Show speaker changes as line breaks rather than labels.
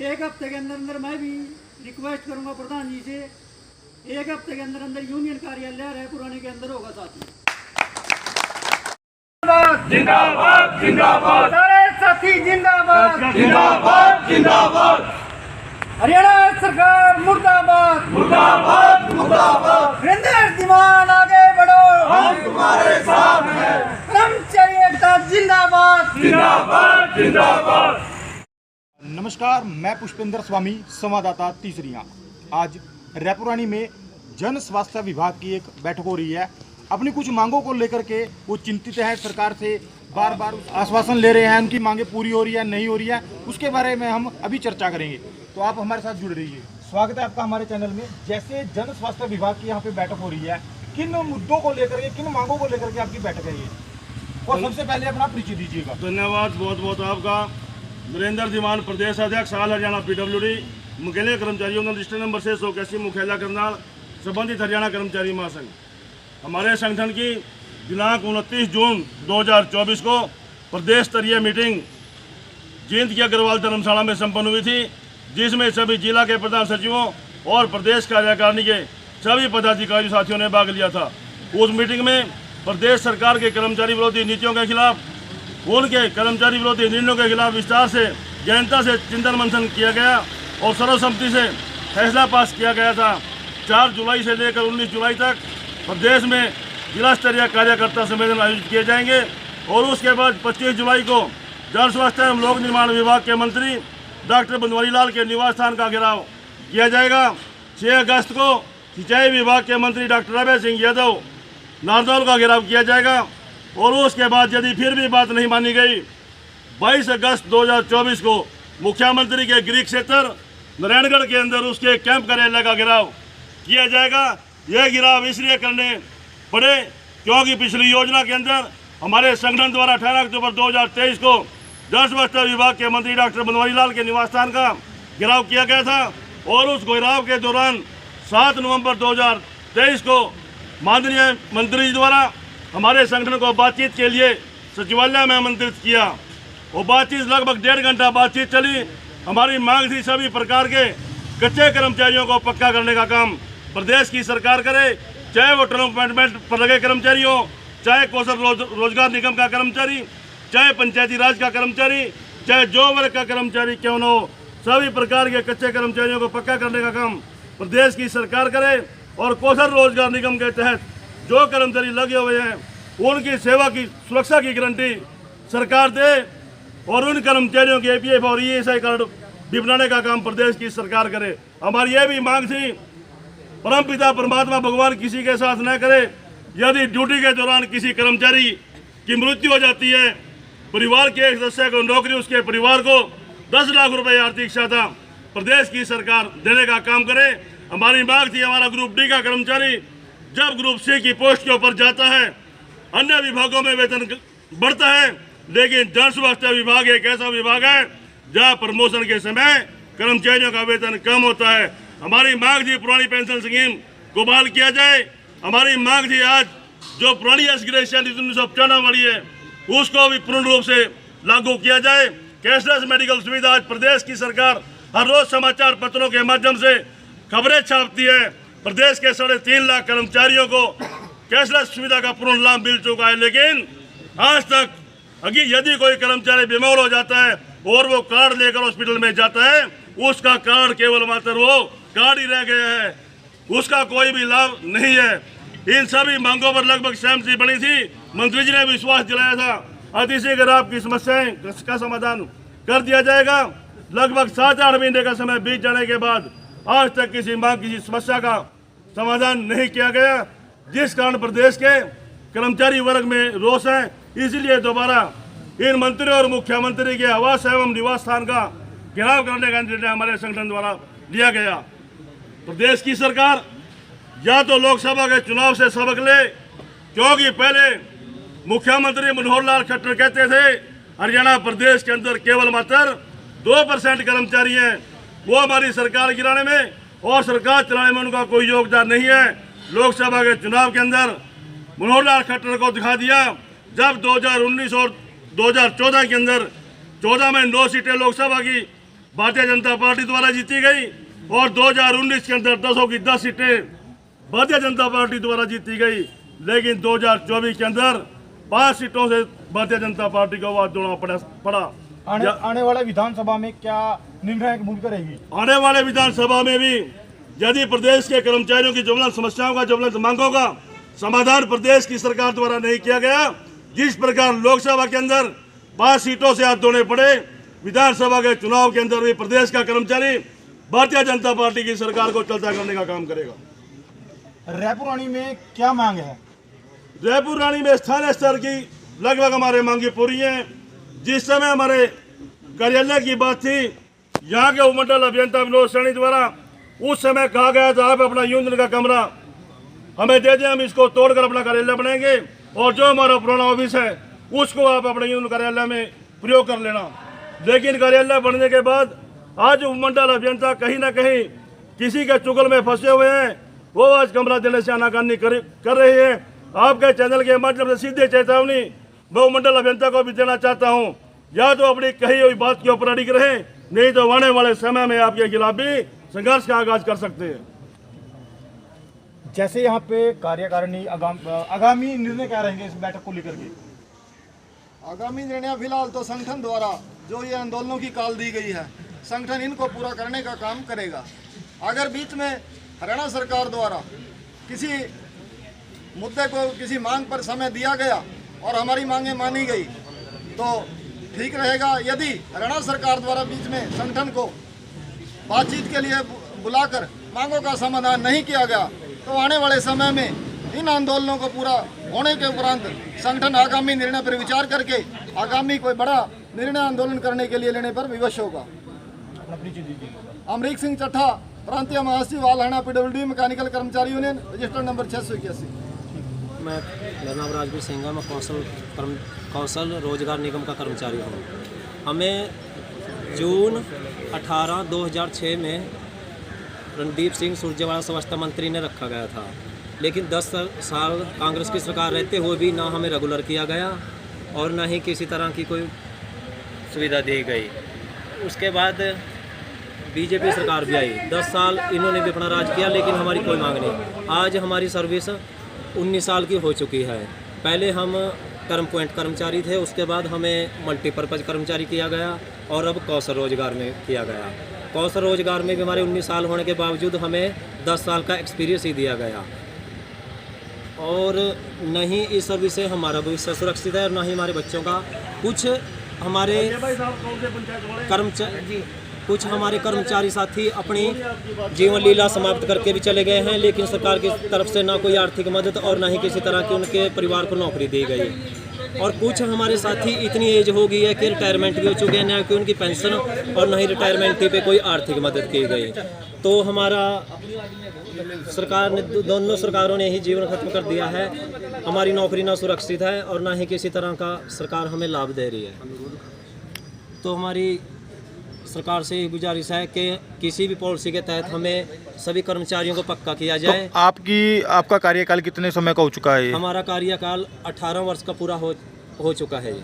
एक हफ्ते के अंदर अंदर मैं भी रिक्वेस्ट करूंगा प्रधान जी से, एक हफ्ते के अंदर अंदर यूनियन कार्यालय रायपुरानी के अंदर होगा साथी।
जिंदाबाद जिंदाबाद
सारे साथी जिंदाबाद
जिंदाबाद जिंदाबाद।
हरियाणा सरकार मुर्दाबाद
मुर्दाबाद मुर्दाबाद।
वीरेंद्र दीवान आगे बढ़ो,
हम तुम्हारे साथ हैं।
कर्मचारी एकता जिंदाबाद
जिंदाबाद जिंदाबाद।
नमस्कार, मैं पुष्पेंद्र स्वामी, संवाददाता तीसरियां। आज रायपुरानी में जन स्वास्थ्य विभाग की एक बैठक हो रही है। अपनी कुछ मांगों को लेकर के वो चिंतित है, सरकार से बार बार आश्वासन ले रहे हैं, उनकी मांगें पूरी हो रही है नहीं हो रही है, उसके बारे में हम अभी चर्चा करेंगे। तो आप हमारे साथ जुड़ रहिए। स्वागत है आपका हमारे चैनल में। जैसे जन स्वास्थ्य विभाग की यहाँ पे बैठक हो रही है, किन मुद्दों को लेकर के, किन मांगों को लेकर के आपकी बैठक है ये, और सबसे पहले अपना परिचय दीजिएगा।
धन्यवाद बहुत बहुत आपका। वीरेंद्र दीवान, प्रदेश अध्यक्ष ऑल हरियाणा PWD मुख्यालय कर्मचारियों रजिस्टर नंबर 681 मुख्यालय करनाल, संबंधित हरियाणा कर्मचारी महासंघ। हमारे संगठन की दिनांक 29 जून 2024 को प्रदेश स्तरीय मीटिंग जयंत की अग्रवाल धर्मशाला में संपन्न हुई थी, जिसमें सभी जिला के प्रधान सचिवों और प्रदेश कार्यकारिणी के सभी पदाधिकारी साथियों ने भाग लिया था। उस मीटिंग में प्रदेश सरकार के कर्मचारी विरोधी नीतियों के खिलाफ, उनके कर्मचारी विरोधी निर्णयों के खिलाफ विस्तार से जनता से चिंतन मंथन किया गया और सर्वसम्मति से फैसला पास किया गया था। 4 जुलाई से लेकर 19 जुलाई तक प्रदेश में जिला स्तरीय कार्यकर्ता सम्मेलन आयोजित किए जाएंगे और उसके बाद 25 जुलाई को जन स्वास्थ्य एवं लोक निर्माण विभाग के मंत्री डॉक्टर बनवारी लाल के निवास स्थान का घेराव किया जाएगा। 6 अगस्त को सिंचाई विभाग के मंत्री डॉक्टर अभय सिंह यादव नारनौल का घेराव किया जाएगा और उसके बाद यदि फिर भी बात नहीं मानी गई, 22 अगस्त 2024 को मुख्यमंत्री के गृह क्षेत्र नारायणगढ़ के अंदर उसके कैंप कार्यालय का घेराव किया जाएगा। यह घेराव इसलिए करने पड़े क्योंकि पिछली योजना के अंदर हमारे संगठन द्वारा 18 अक्टूबर 2023 को जन स्वास्थ्य विभाग के मंत्री डॉक्टर बनवारी लाल के निवास स्थान का घेराव किया गया था और उस घेराव के दौरान 7 नवंबर 2023 को माननीय मंत्री जी द्वारा हमारे संगठन को बातचीत के लिए सचिवालय में आमंत्रित किया। वो बातचीत लगभग 1.5 घंटा बातचीत चली। हमारी मांग थी सभी प्रकार के कच्चे कर्मचारियों को पक्का करने का काम प्रदेश की सरकार करे, चाहे वो टर्म अपॉइंटमेंट पर लगे कर्मचारी हो, चाहे कौशल रोजगार निगम का कर्मचारी, चाहे पंचायती राज का कर्मचारी, चाहे जो वर्ग का कर्मचारी क्यों न हो, सभी प्रकार के कच्चे कर्मचारियों को पक्का करने का काम प्रदेश की सरकार करे और कौशल रोजगार निगम के तहत जो कर्मचारी लगे हुए हैं उनकी सेवा की सुरक्षा की गारंटी सरकार दे और उन कर्मचारियों के APF और ESI कार्ड भी बनाने का काम प्रदेश की सरकार करे। हमारी ये भी मांग थी, परमपिता परमात्मा भगवान किसी के साथ न करे, यदि ड्यूटी के दौरान किसी कर्मचारी की मृत्यु हो जाती है, परिवार के एक सदस्य को नौकरी, उसके परिवार को 10 लाख रुपए आर्थिक सहायता प्रदेश की सरकार देने का काम करे। हमारी मांग थी, हमारा ग्रुप D का कर्मचारी जब ग्रुप C की पोस्ट के ऊपर जाता है, अन्य विभागों में वेतन बढ़ता है, लेकिन जन स्वास्थ्य विभाग एक ऐसा विभाग है जहां प्रमोशन के समय कर्मचारियों का वेतन कम होता है। हमारी मांग थी पुरानी पेंशन स्कीम को बहाल किया जाए। हमारी मांग थी आज जो पुरानी एस ग्रेजुएशन 1995 वाली है उसको भी पूर्ण रूप से लागू किया जाए। कैशलेस मेडिकल सुविधा आज प्रदेश की सरकार हर रोज समाचार पत्रों के माध्यम से खबरें छापती है। प्रदेश के 3.5 लाख कर्मचारियों को कैशलेस सुविधा का पूर्ण लाभ मिल चुका है, लेकिन आज तक यदि कोई कर्मचारी बीमार हो जाता है और वो कार्ड लेकर हॉस्पिटल में जाता है, उसका कार्ड केवल मात्र वो कार्ड ही रह गया है, उसका कोई भी लाभ नहीं है। इन सभी मांगों पर लगभग सहमति बनी थी। मंत्री जी ने विश्वास दिलाया था अतिशीघ्र आपकी समस्याएं का समाधान कर दिया जाएगा। लगभग 7-8 महीने का समय बीत जाने के बाद आज तक किसी समस्या का समाधान नहीं किया गया, जिस कारण प्रदेश के कर्मचारी वर्ग में रोष है। इसलिए दोबारा इन मंत्री और मुख्यमंत्री के आवास एवं निवास स्थान का घेराव करने का निर्णय हमारे संगठन द्वारा लिया गया। प्रदेश की सरकार या तो लोकसभा के चुनाव से सबक ले, क्योंकि पहले मुख्यमंत्री मनोहर लाल खट्टर कहते थे हरियाणा प्रदेश के अंदर केवल मात्र 2% कर्मचारी हैं, वो हमारी सरकार गिराने में और सरकार चलाने में उनका कोई योगदान नहीं है। लोकसभा के चुनाव के अंदर मनोहर लाल खट्टर को दिखा दिया, जब 2019 और 2014 के अंदर 14 में 9 सीटें लोकसभा की भारतीय जनता पार्टी द्वारा जीती गई और 2019 के अंदर 10 की 10 सीटें भारतीय जनता पार्टी द्वारा जीती गई, लेकिन 2024 के अंदर 5 सीटों से भारतीय जनता पार्टी को आवाज देना पड़ा।
आने वाले विधानसभा में क्या निर्णायक भूमिका रहेगी? आने
वाले विधानसभा में भी यदि प्रदेश के कर्मचारियों की ज्वलंत समस्याओं का, ज्वलंत मांगों का समाधान प्रदेश की सरकार द्वारा नहीं किया गया, जिस प्रकार लोकसभा के अंदर 5 सीटों से हाथ धोने पड़े, विधानसभा के चुनाव के अंदर भी प्रदेश का कर्मचारी भारतीय जनता पार्टी की सरकार को चलता करने का काम करेगा।
रायपुर रानी में क्या मांग है?
रायपुर रानी में स्थानीय स्तर की लगभग हमारे मांगी पूरी है। जिस समय हमारे कार्यालय की बात थी, यहाँ के उपमंडल अभियंता विनोद सैनी द्वारा उस समय कहा गया था आप अपना यूनियन का कमरा हमें दे दें, हम इसको तोड़कर अपना कार्यालय बनाएंगे और जो हमारा पुराना ऑफिस है उसको आप अपने यूनियन कार्यालय में प्रयोग कर लेना। लेकिन कार्यालय बनने के बाद आज उपमंडल अभियंता कहीं ना कहीं किसी के चुगल में फंसे हुए हैं, वो आज कमरा देने से आनाकानी कर रहे हैं। आपके चैनल के माध्यम से सीधे चेतावनी मैं उपमंडल अभियंता को भी देना चाहता हूँ, या तो अपनी कही हुई बात के ऊपर अड़िग रहे, नहीं तो आने वाले समय में आपके खिलाफ भी संघर्ष का आगाज कर सकते हैं।
जैसे यहाँ पे कार्यकारिणी आगामी निर्णय क्या रहेंगे इस बैठक को लेकर के?
आगामी निर्णय फिलहाल तो संगठन द्वारा जो ये आंदोलनों की कॉल दी गई है, संगठन इनको पूरा करने का काम करेगा। अगर बीच में हरियाणा सरकार द्वारा किसी मुद्दे को, किसी मांग पर समय दिया गया और हमारी मांगें मानी गई तो ठीक रहेगा। यदि हरियाणा सरकार द्वारा बीच में संगठन को बातचीत के लिए बुलाकर मांगों का समाधान नहीं किया गया तो आने वाले समय में इन आंदोलनों को पूरा होने के उपरांत संगठन आगामी निर्णय पर विचार करके आगामी कोई बड़ा निर्णय आंदोलन करने के लिए लेने पर विवश होगा। अमरीक सिंह चट्ठा, प्रांतीय महासचिव हरियाणा PWD मैकेनिकल कर्मचारी यूनियन, रजिस्टर्ड नंबर 681।
मेरा नाम राजवीर सिंह है, मैं कौशल रोजगार निगम का कर्मचारी हूँ। हमें जून 18, 2006 में रणदीप सिंह सुरजेवाला स्वास्थ्य मंत्री ने रखा गया था, लेकिन 10 साल कांग्रेस की सरकार रहते हुए भी ना हमें रेगुलर किया गया और ना ही किसी तरह की कोई सुविधा दी गई। उसके बाद बीजेपी सरकार भी आई, 10 साल इन्होंने भी अपना राज किया, लेकिन हमारी कोई मांग नहीं। आज हमारी सर्विस 19 साल की हो चुकी है। पहले हम कर्म पॉइंट कर्मचारी थे, उसके बाद हमें मल्टीपर्पज़ कर्मचारी किया गया और अब कौशल रोजगार में किया गया। कौशल रोजगार में भी हमारे 19 साल होने के बावजूद हमें 10 साल का एक्सपीरियंस ही दिया गया और न ही इस सर्विस से हमारा भविष्य सुरक्षित है और न ही हमारे बच्चों का। कुछ हमारे कर्मचारी साथी अपनी जीवन लीला समाप्त करके भी चले गए हैं, लेकिन सरकार की तरफ से ना कोई आर्थिक मदद और ना ही किसी तरह की उनके परिवार को नौकरी दी गई। और कुछ हमारे साथी इतनी एज हो गई है कि रिटायरमेंट भी हो चुके हैं, ना कि उनकी पेंशन और ना ही रिटायरमेंट पे कोई आर्थिक मदद की गई। तो हमारा सरकार ने, दोनों सरकारों ने ही जीवन खत्म कर दिया है। हमारी नौकरी ना सुरक्षित है और ना ही किसी तरह का सरकार हमें लाभ दे रही है। तो हमारी सरकार से गुजारिश है कि किसी भी पॉलिसी के तहत हमें सभी कर्मचारियों को पक्का किया जाए।
तो आपका कार्यकाल कितने समय का हो चुका है?
हमारा कार्यकाल 18 वर्ष का पूरा हो चुका है।